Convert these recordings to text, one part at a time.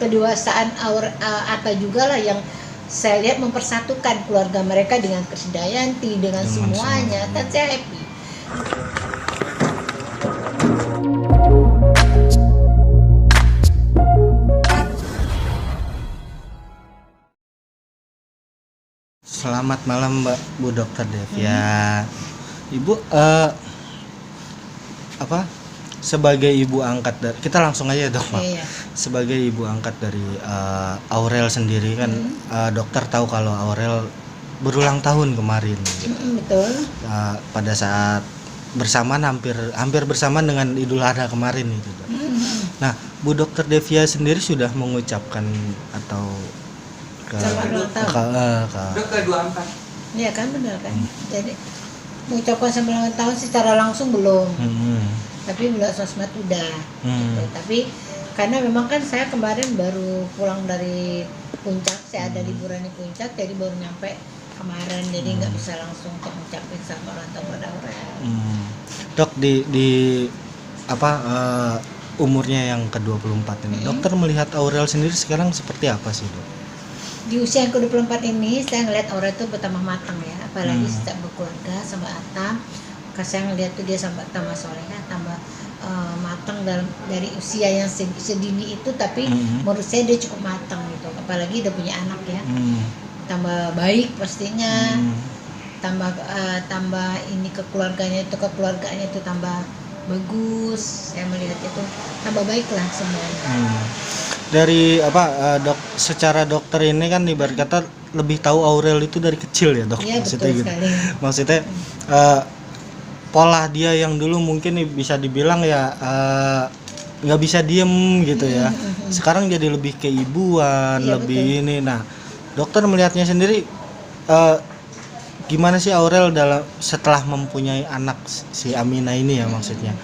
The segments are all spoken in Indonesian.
kedewasaan Atta juga lah yang saya lihat mempersatukan keluarga mereka dengan Krisdayanti, dengan semuanya. Kan saya happy. Selamat malam Mbak Bu Dokter Devia. Ibu sebagai ibu angkat dari, kita langsung aja dok Pak. Iya. Sebagai ibu angkat dari Aurel sendiri kan, dokter tahu kalau Aurel berulang tahun kemarin. Betul. Pada saat bersamaan hampir bersamaan dengan Idul Adha kemarin itu dok. Nah Bu Dokter Devia sendiri sudah mengucapkan atau ke 24. Iya kan, benar kan. Jadi mengucapkan selamat ulang tahun secara langsung belum. Tapi melalui sosmed udah. Gitu. Tapi karena memang kan saya kemarin baru pulang dari Puncak, saya ada liburan di Puncak, jadi baru nyampe kemarin, jadi nggak bisa langsung untuk mengucapkan selamat ulang tahun pada Aurel. Dok di umurnya yang ke-24 ini, dokter melihat Aurel sendiri sekarang seperti apa sih dok? Di usia yang ke-24 ini saya ngeliat Aurel itu bertambah matang ya, apalagi sejak berkeluarga sama Atta. Saya ngeliat tuh dia tambah soleha, tambah matang dari usia yang sedini itu, tapi menurut saya dia cukup matang gitu, apalagi udah punya anak ya. Tambah baik pastinya, tambah ini keluarganya itu tambah bagus. Saya melihat itu tambah baik lah semuanya. Dari dok, secara dokter ini kan ibarat kata lebih tahu Aurel itu dari kecil ya dok. Iya, maksudnya betul gitu. sekali. Maksudnya pola dia yang dulu mungkin bisa dibilang ya nggak bisa diem gitu ya. Sekarang jadi lebih keibuan, lebih betul. ini. Nah dokter melihatnya sendiri gimana sih Aurel setelah mempunyai anak si Amina ini ya, maksudnya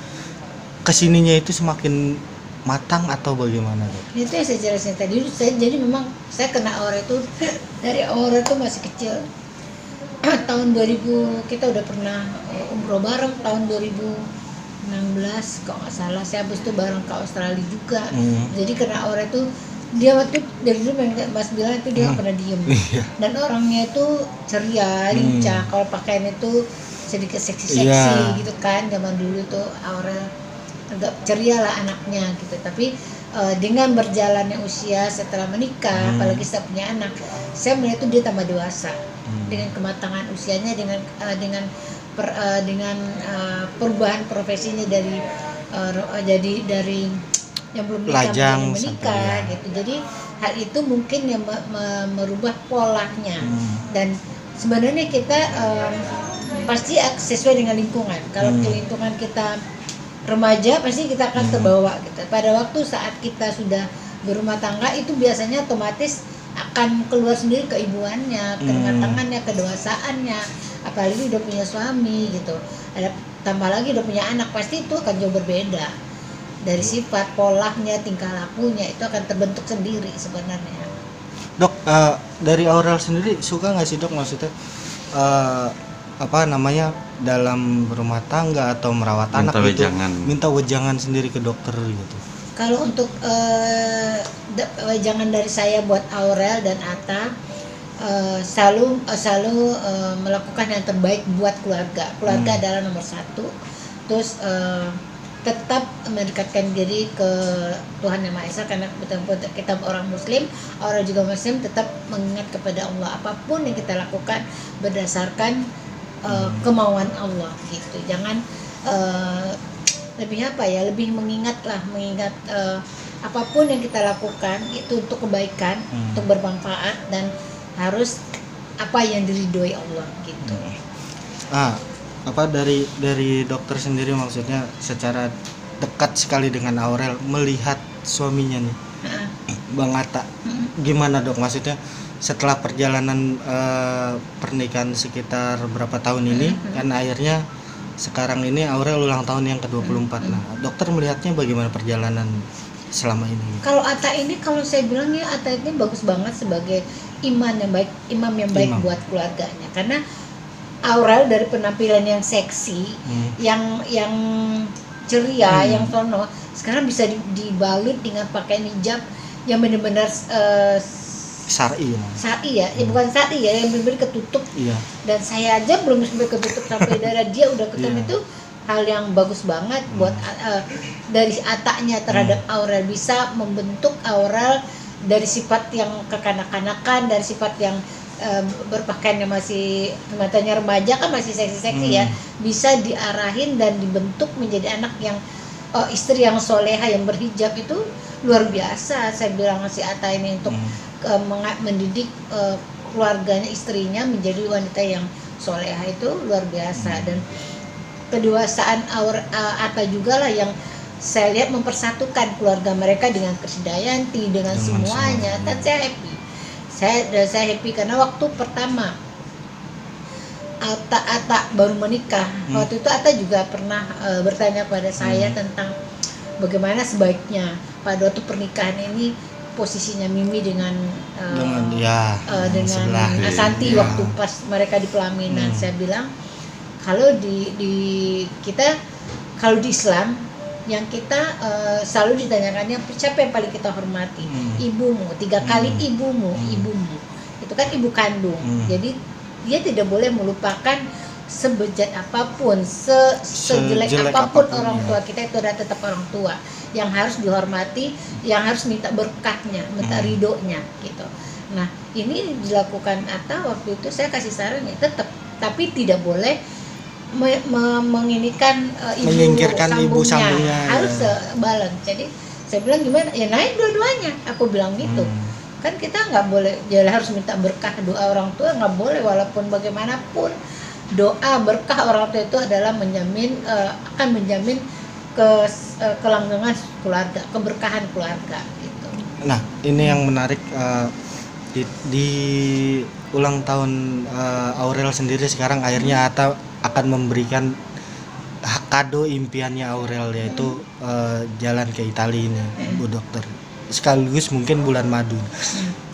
kesininya itu semakin matang atau bagaimana dok? Itu yang saya jelasin tadi. Jadi memang saya kena Aurel itu dari Aurel itu masih kecil. Tahun 2000 kita udah pernah umroh bareng, tahun 2016 kalau nggak salah. Saya habis itu bareng ke Australia juga. Jadi kena Aurel itu dia waktu dari dulu Mas bilang itu dia nggak pernah diem. Dan orangnya itu ceria, lincah. Kalau pakaian itu sedikit seksi gitu kan. Zaman dulu tuh Aurel agak ceria lah anaknya gitu. Tapi dengan berjalannya usia setelah menikah, apalagi setelah punya anak, saya melihat itu dia tambah dewasa dengan kematangan usianya, dengan perubahan profesinya dari yang belum menikah menjadi menikah gitu. Jadi hal itu mungkin yang merubah polanya. Dan sebenarnya kita pasti sesuai dengan lingkungan. Kalau lingkungan kita remaja, pasti kita akan terbawa gitu. Pada waktu saat kita sudah berumah tangga, itu biasanya otomatis akan keluar sendiri keibuannya, kematangannya, kedewasaannya. Apalagi udah punya suami gitu, ada tambah lagi udah punya anak, pasti itu akan jauh berbeda. Dari sifat, polanya, tingkah lakunya itu akan terbentuk sendiri sebenarnya. Dok, dari Aurel sendiri suka nggak sih dok, maksudnya dalam berumah tangga atau merawat anak gitu, minta wejangan sendiri ke dokter gitu? Kalau untuk wejangan dari saya buat Aurel dan Atta, selalu melakukan yang terbaik buat keluarga adalah nomor satu. Terus tetap mendekatkan diri ke Tuhan Yang Maha Esa, karena betul-betul kita orang Muslim, orang juga Muslim, tetap mengingat kepada Allah. Apapun yang kita lakukan berdasarkan kemauan Allah gitu. Jangan lebih mengingat apapun yang kita lakukan itu untuk kebaikan, untuk bermanfaat, dan harus apa yang diridhoi Allah gitu. Dari dokter sendiri, maksudnya secara dekat sekali dengan Aurel, melihat suaminya nih, Bang Atta, gimana dok, maksudnya setelah perjalanan pernikahan sekitar berapa tahun ini, kan akhirnya sekarang ini Aurel ulang tahun yang ke-24. Nah, dokter melihatnya bagaimana perjalanan selama ini? Kalau Atta ini, kalau saya bilang ya, Atta ini bagus banget sebagai imam yang baik buat keluarganya. Karena Aurel dari penampilan yang seksi, yang ceria, yang sono, sekarang bisa dibalut dengan pakaian hijab yang benar-benar Syar'i ya. syar'i ya, bukan syar'i ya, yang benar-benar ketutup. Iya. Dan saya aja belum sampai ketutup sampai darah dia udah ketutup. Iya. Itu hal yang bagus banget buat dari ataknya terhadap Aurel, bisa membentuk Aurel dari sifat yang kekanak-kanakan, dari sifat yang berpakaiannya masih matanya remaja kan masih seksi-seksi ya, bisa diarahin dan dibentuk menjadi anak yang istri yang soleha yang berhijab. Itu luar biasa. Saya bilang si Atta ini untuk mendidik keluarganya, istrinya menjadi wanita yang soleha, itu luar biasa. Dan kedewasaan Atta juga lah yang saya lihat mempersatukan keluarga mereka dengan Krisdayanti, dengan semuanya. Dan saya happy. Saya happy karena waktu pertama Atta baru menikah, waktu itu Atta juga pernah bertanya pada saya tentang bagaimana sebaiknya pada waktu pernikahan ini posisinya Mimi dengan Asanti waktu pas mereka di pelaminan. Saya bilang kalau di kita, kalau di Islam yang kita selalu ditanyakannya siapa yang paling kita hormati, ibumu, 3 kali ibumu itu kan ibu kandung. Jadi dia tidak boleh melupakan sebejat apapun, sejelek apapun orang tua kita, itu adalah tetap orang tua yang harus dihormati, yang harus minta berkahnya, minta ridhonya gitu. Nah ini dilakukan Atta waktu itu. Saya kasih saran ya tetap, tapi tidak boleh menginikan menyingkirkan ibu sambungnya, harus balance. Jadi saya bilang gimana ya, naik dua-duanya, aku bilang gitu. Kan kita nggak boleh harus minta berkah doa orang tua, nggak boleh. Walaupun bagaimanapun doa berkah orang tua itu adalah akan menjamin kelanggengan keluarga, keberkahan keluarga gitu. Nah ini yang menarik, di ulang tahun Aurel sendiri sekarang akhirnya Atta akan memberikan kado impiannya Aurel, yaitu jalan ke Italia ini, Bu Dokter, sekaligus mungkin bulan madu.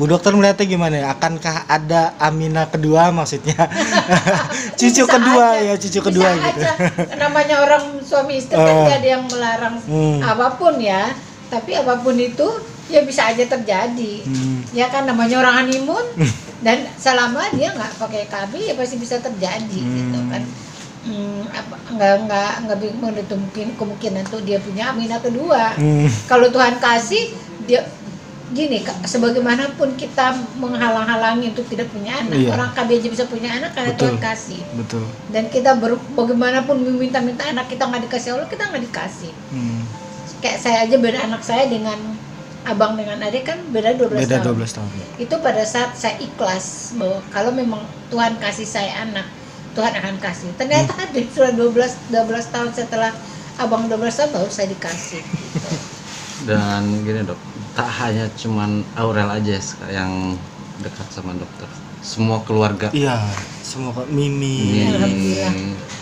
Bu Dokter melihatnya gimana ya? Akankah ada Amina kedua, maksudnya cucu kedua aja, cucu kedua gitu. Namanya orang suami istri kan gak ada yang melarang apapun ya, tapi apapun itu ya bisa aja terjadi. Ya kan namanya orang honeymoon, dan selama dia nggak pakai KB ya pasti bisa terjadi gitu kan. Nggak menutup kemungkinan tuh dia punya Amina kedua. Kalau Tuhan kasih dia gini, sebagaimanapun kita menghalang-halangi untuk tidak punya anak, orang KB aja bisa punya anak karena Tuhan kasih. Betul. Dan kita bagaimanapun meminta-minta anak kita nggak dikasih Allah, kita nggak dikasih. Kayak saya aja, beda anak saya dengan abang dengan adik kan beda 12 tahun. Itu pada saat saya ikhlas bahwa kalau memang Tuhan kasih saya anak, Tuhan akan kasih. Ternyata sudah 12 tahun setelah abang 12 tahun baru saya dikasih gitu. Dan gini Dok, tak hanya cuman Aurel aja yang dekat sama dokter, semua keluarga. Iya, semua Mimi,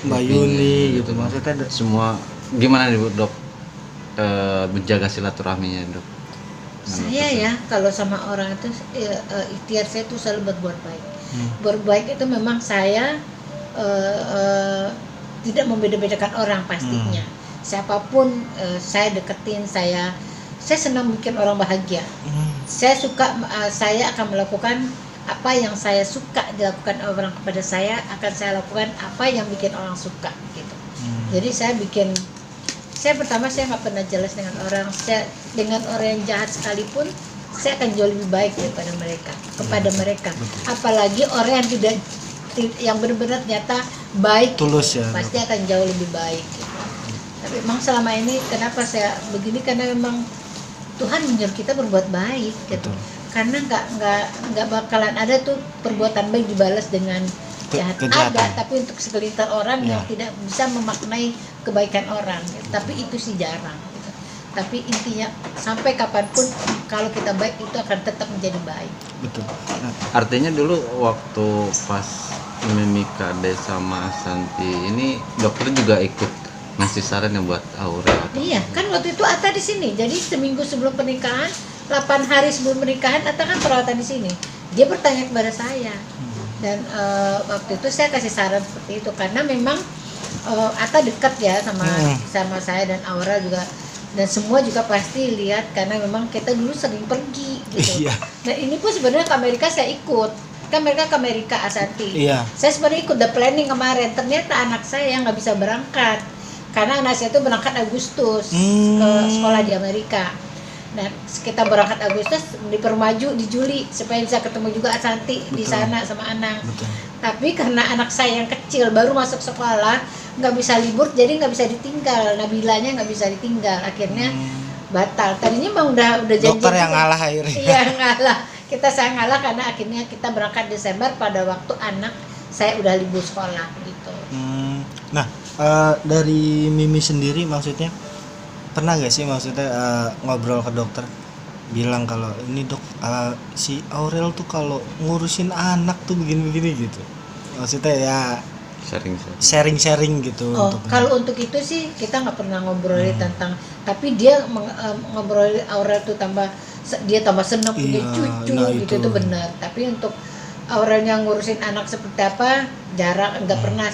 Mbak Yuni gitu, maksudnya semua. Gimana nih Dok menjaga silaturahminya Dok? Saya ya kalau sama orang itu ikhtiar saya itu selalu berbuat baik. Berbaik itu memang saya tidak membeda-bedakan orang pastinya. Siapapun saya deketin, saya senang bikin orang bahagia. Saya akan melakukan apa yang saya suka dilakukan orang kepada saya, akan saya lakukan apa yang bikin orang suka gitu. Jadi saya pertama saya nggak pernah jelas dengan orang. Dengan orang yang jahat sekalipun saya akan jauh lebih baik kepada mereka. Apalagi orang yang tidak, yang benar-benar ternyata baik, tulus ya, pasti akan jauh lebih baik gitu. Tapi memang selama ini kenapa saya begini, karena memang Tuhan menyuruh kita berbuat baik gitu. Karena nggak bakalan ada tuh perbuatan baik dibalas dengan jahat. Ada, tapi untuk segelintir orang yang tidak bisa memaknai kebaikan orang gitu. Tapi itu sih jarang gitu. Tapi intinya sampai kapanpun kalau kita baik itu akan tetap menjadi baik. Betul. Artinya dulu waktu pas Mimi Kade sama Santi ini dokter juga ikut ngasih saran ya buat Aurel. Iya, kan waktu itu Atta di sini. Jadi seminggu sebelum pernikahan, 8 hari sebelum pernikahan Atta kan perawatan di sini. Dia bertanya kepada saya. Dan waktu itu saya kasih saran seperti itu karena memang Atta dekat ya sama saya, dan Aurel juga dan semua juga pasti lihat karena memang kita dulu sering pergi gitu. Iya. Nah ini pun sebenarnya ke Amerika saya ikut, kan mereka ke Amerika Asanti. Iya. Saya sebenarnya ikut the planning kemarin, ternyata anak saya nggak bisa berangkat karena anak saya itu berangkat Agustus ke sekolah di Amerika. Nah kita berangkat Agustus dipermaju di Juli supaya bisa ketemu juga Asanti di sana sama anak. Betul. Tapi karena anak saya yang kecil baru masuk sekolah nggak bisa libur, jadi nggak bisa ditinggal. Nabilanya nggak bisa ditinggal, akhirnya batal. Tadinya emang udah janji. Dokter yang ngalah akhirnya. Iya ngalah. Saya ngalah karena akhirnya kita berangkat Desember pada waktu anak saya udah libur sekolah gitu. Nah dari Mimi sendiri maksudnya pernah nggak sih maksudnya ngobrol ke dokter bilang kalau ini dok si Aurel tuh kalau ngurusin anak tuh begini-begini gitu, maksudnya ya sharing gitu. Kalau untuk itu sih kita nggak pernah ngobrolin tentang, tapi dia ngobrolin Aurel tuh dia tambah senang punya cucu gitu itu benar. Tapi untuk Aurel yang ngurusin anak seperti apa jarang, nggak pernah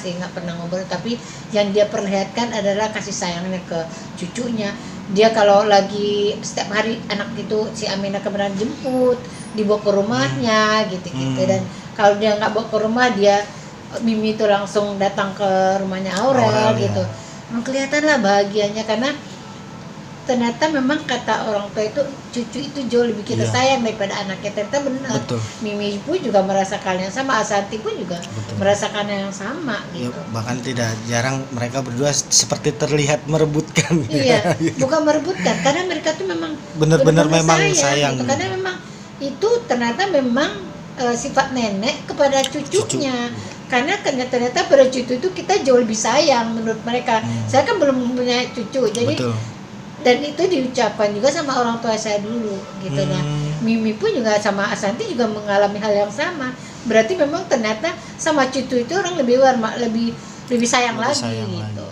ngobrol. Tapi yang dia perlihatkan adalah kasih sayangnya ke cucunya. Dia kalau lagi setiap hari anak itu si Aminah kemudian jemput, dibawa ke rumahnya gitu. Dan kalau dia nggak bawa ke rumah, dia Mimi itu langsung datang ke rumahnya Aurel gitu. Ya. Kelihatan lah bahagianya karena ternyata memang kata orang tua itu cucu itu jauh lebih kita sayang daripada anaknya. Ternyata benar. Betul. Mimi pun juga merasakan yang sama, Asanti pun juga merasakan yang sama gitu. Ya, bahkan tidak jarang mereka berdua seperti terlihat merebutkan. Iya, bukan merebutkan karena mereka tuh memang benar-benar memang sayang gitu. Karena memang itu ternyata memang sifat nenek kepada cucunya. Karena ternyata pada cucu itu kita jauh lebih sayang menurut mereka. Saya kan belum punya cucu, jadi dan itu diucapkan juga sama orang tua saya dulu gitu. Nah Mimi pun juga sama Asanti juga mengalami hal yang sama. Berarti memang ternyata sama cucu itu orang lebih sayang lagi gitu.